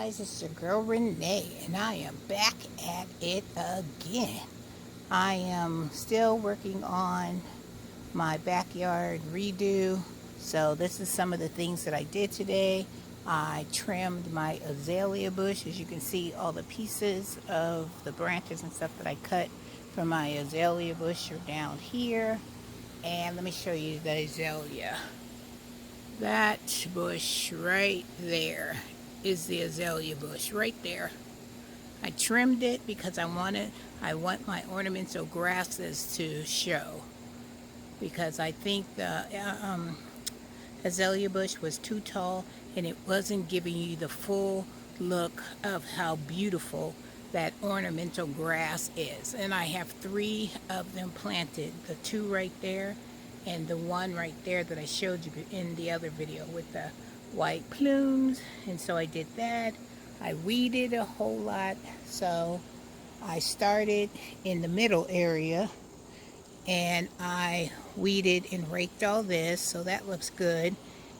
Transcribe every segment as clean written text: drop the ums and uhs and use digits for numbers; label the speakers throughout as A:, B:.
A: guys, it's your girl Renee, and I am back at it again. I am still working on my backyard redo. So this is some of the things that I did today. I trimmed my azalea bush. As you can see, all the pieces of the branches and stuff that I cut from my azalea bush are down here. And let me show you the azalea. That bush right there is the azalea bush right there. I trimmed it because I want my ornamental grasses to show, because I think the azalea bush was too tall and it wasn't giving you the full look of how beautiful that ornamental grass is. And I have 3 of them planted, the 2 right there and the 1 right there that I showed you in the other video with the white plumes. And so I did that. I weeded a whole lot. So I started in the middle area and I weeded and raked all this, so that looks good.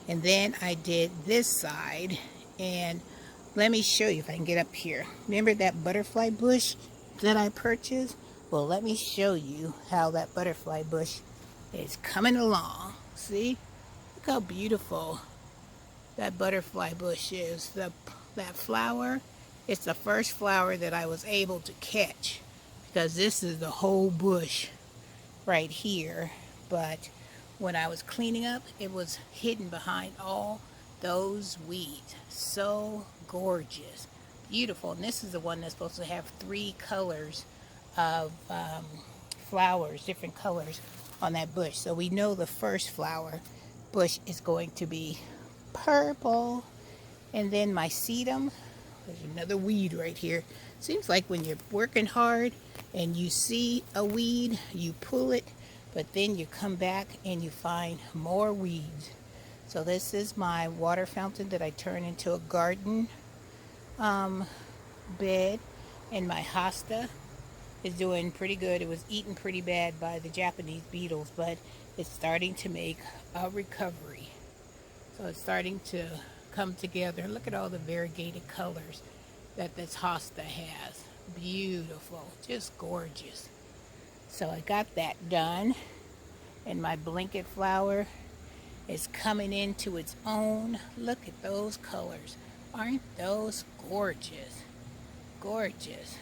A: And then I did this side, and let me show you if I can get up here. Remember that butterfly bush that I purchased? Well, let me show you how that butterfly bush is coming along. See? Look how beautiful that butterfly bush is. That flower, it's the first flower that I was able to catch, because this is the whole bush right here. But when I was cleaning up, it was hidden behind all those weeds. So gorgeous, beautiful. And this is the one that's supposed to have 3 colors of flowers, different colors on that bush. So we know the first flower bush is going to be purple. And then my sedum, there's another weed right here. Seems like when you're working hard and you see a weed, you pull it, but then you come back and you find more weeds. So this is my water fountain that I turned into a garden bed, and my hosta is doing pretty good. It was eaten pretty bad by the Japanese beetles, but it's starting to make a recovery. So it's starting to come together. Look at all the variegated colors that this hosta has. Beautiful, just gorgeous. So I got that done, and my blanket flower is coming into its own. Look at those colors. Aren't those gorgeous? Gorgeous,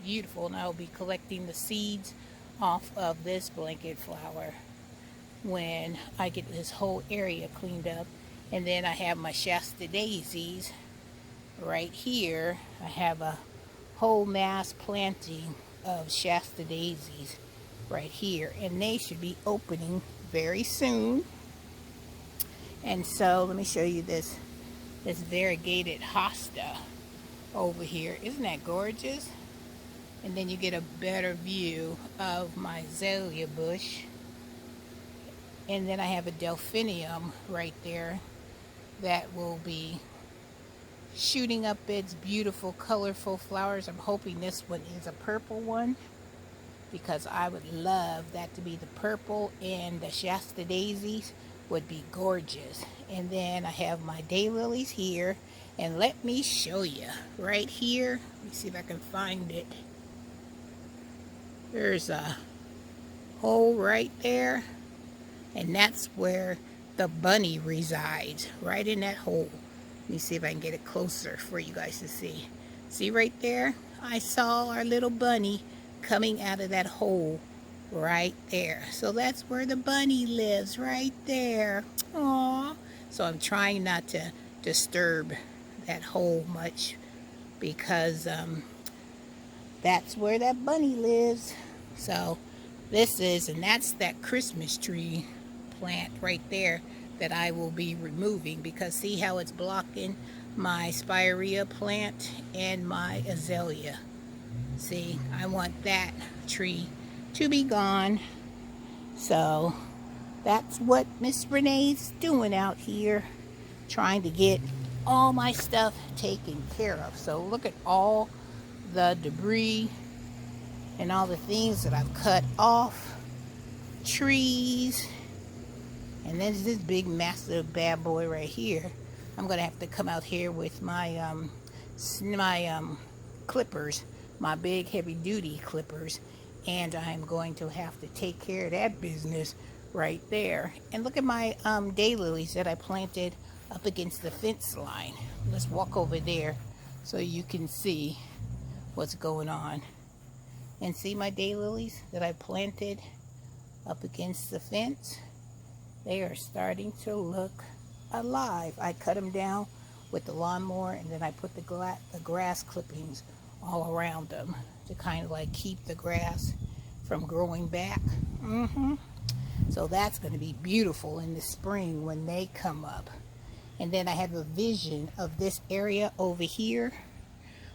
A: beautiful. And I'll be collecting the seeds off of this blanket flower when I get this whole area cleaned up. And then I have my Shasta daisies right here. I have a whole mass planting of Shasta daisies right here, and they should be opening very soon. And so let me show you this variegated hosta over here. Isn't that gorgeous? And then you get a better view of my azalea bush. And then I have a delphinium right there that will be shooting up its beautiful colorful flowers. I'm hoping this one is a purple one, because I would love that to be the purple, and the Shasta daisies would be gorgeous. And then I have my daylilies here, and let me show you right here. Let me see if I can find it. There's a hole right there, and that's where the bunny resides, right in that hole. Let me see if I can get it closer for you guys to see. See right there? I saw our little bunny coming out of that hole right there. So that's where the bunny lives, right there. Aww. So I'm trying not to disturb that hole much, because that's where that bunny lives. So this is, and that's that Christmas tree plant right there that I will be removing, because see how it's blocking my spirea plant and my azalea. See, I want that tree to be gone. So that's what Miss Renee's doing out here, trying to get all my stuff taken care of. So look at all the debris and all the things that I've cut off. Trees. And there's this big massive bad boy right here. I'm going to have to come out here with my clippers, my big heavy duty clippers, and I'm going to have to take care of that business right there. And look at my daylilies that I planted up against the fence line. Let's walk over there so you can see what's going on. And see my daylilies that I planted up against the fence? They are starting to look alive. I cut them down with the lawnmower, and then I put the grass clippings all around them to kind of like keep the grass from growing back. So that's going to be beautiful in the spring when they come up. And then I have a vision of this area over here.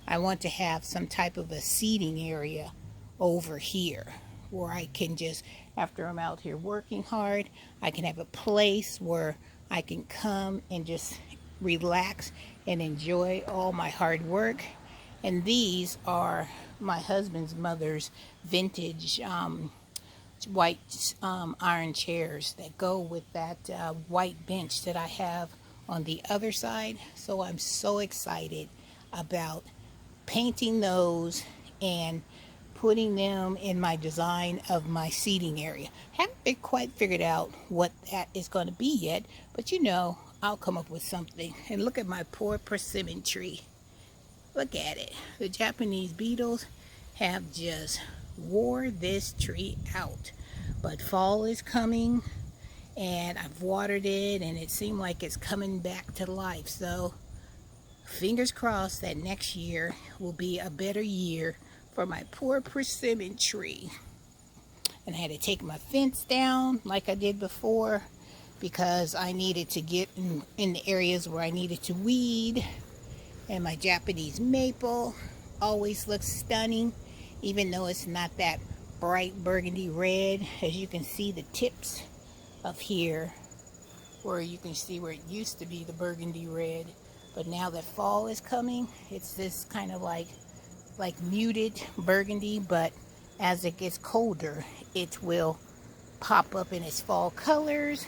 A: I want to have some type of a seating area over here where I can just, after I'm out here working hard, I can have a place where I can come and just relax and enjoy all my hard work. And these are my husband's mother's vintage white iron chairs that go with that white bench that I have on the other side. So I'm so excited about painting those and putting them in my design of my seating area. Haven't quite figured out what that is going to be yet, but you know, I'll come up with something. And look at my poor persimmon tree. Look at it. The Japanese beetles have just wore this tree out. But fall is coming, and I've watered it, and it seemed like it's coming back to life. So fingers crossed that next year will be a better year for my poor persimmon tree. And I had to take my fence down like I did before because I needed to get in the areas where I needed to weed. And my Japanese maple always looks stunning, even though it's not that bright burgundy red. As you can see the tips of here, where you can see where it used to be the burgundy red. But now that fall is coming, it's this kind of like muted burgundy, but as it gets colder, it will pop up in its fall colors.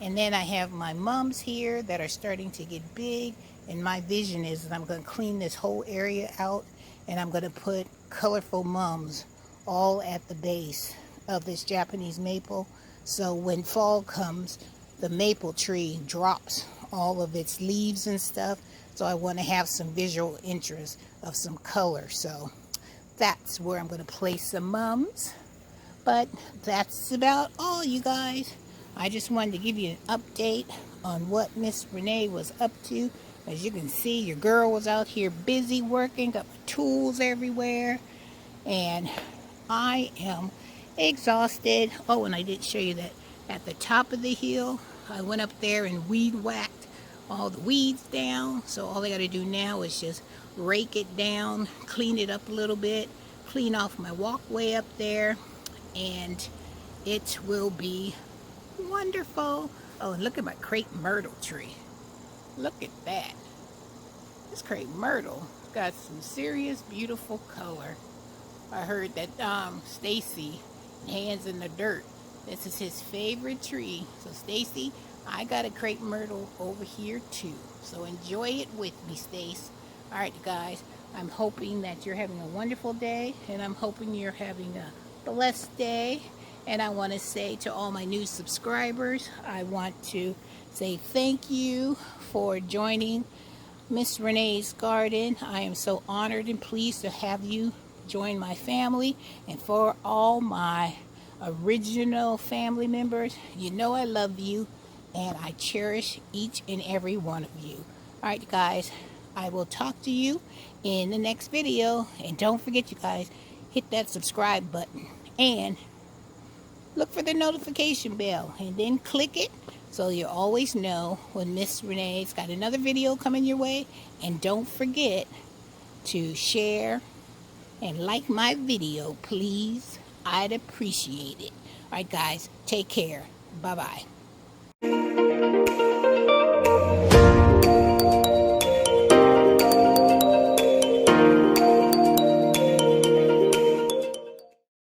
A: And then I have my mums here that are starting to get big, and my vision is that I'm going to clean this whole area out, and I'm going to put colorful mums all at the base of this Japanese maple. So when fall comes, the maple tree drops all of its leaves and stuff. So I want to have some visual interest of some color. So that's where I'm going to place some mums. But that's about all, you guys. I just wanted to give you an update on what Miss Renee was up to. As you can see, your girl was out here busy working, got my tools everywhere, and I am exhausted. Oh, and I did show you that at the top of the hill, I went up there and weed whacked all the weeds down. So all I got to do now is just rake it down, clean it up a little bit, clean off my walkway up there, and it will be wonderful. Oh, and look at my crepe myrtle tree. Look at that. This crepe myrtle got some serious beautiful color. I heard that Stacy, Hands in the Dirt, this is his favorite tree. So Stacy, I got a crepe myrtle over here too. So enjoy it with me, Stace. All right, guys. I'm hoping that you're having a wonderful day, and I'm hoping you're having a blessed day. And I want to say to all my new subscribers, I want to say thank you for joining Miss Renee's Garden. I am so honored and pleased to have you join my family. And for all my original family members, you know I love you and I cherish each and every one of you. All right, guys, I will talk to you in the next video. And don't forget, you guys, hit that subscribe button and look for the notification bell, and then click it so you always know when Miss Renee's got another video coming your way. And don't forget to share and like my video, please. I'd appreciate it. All right, guys, take care. Bye-bye.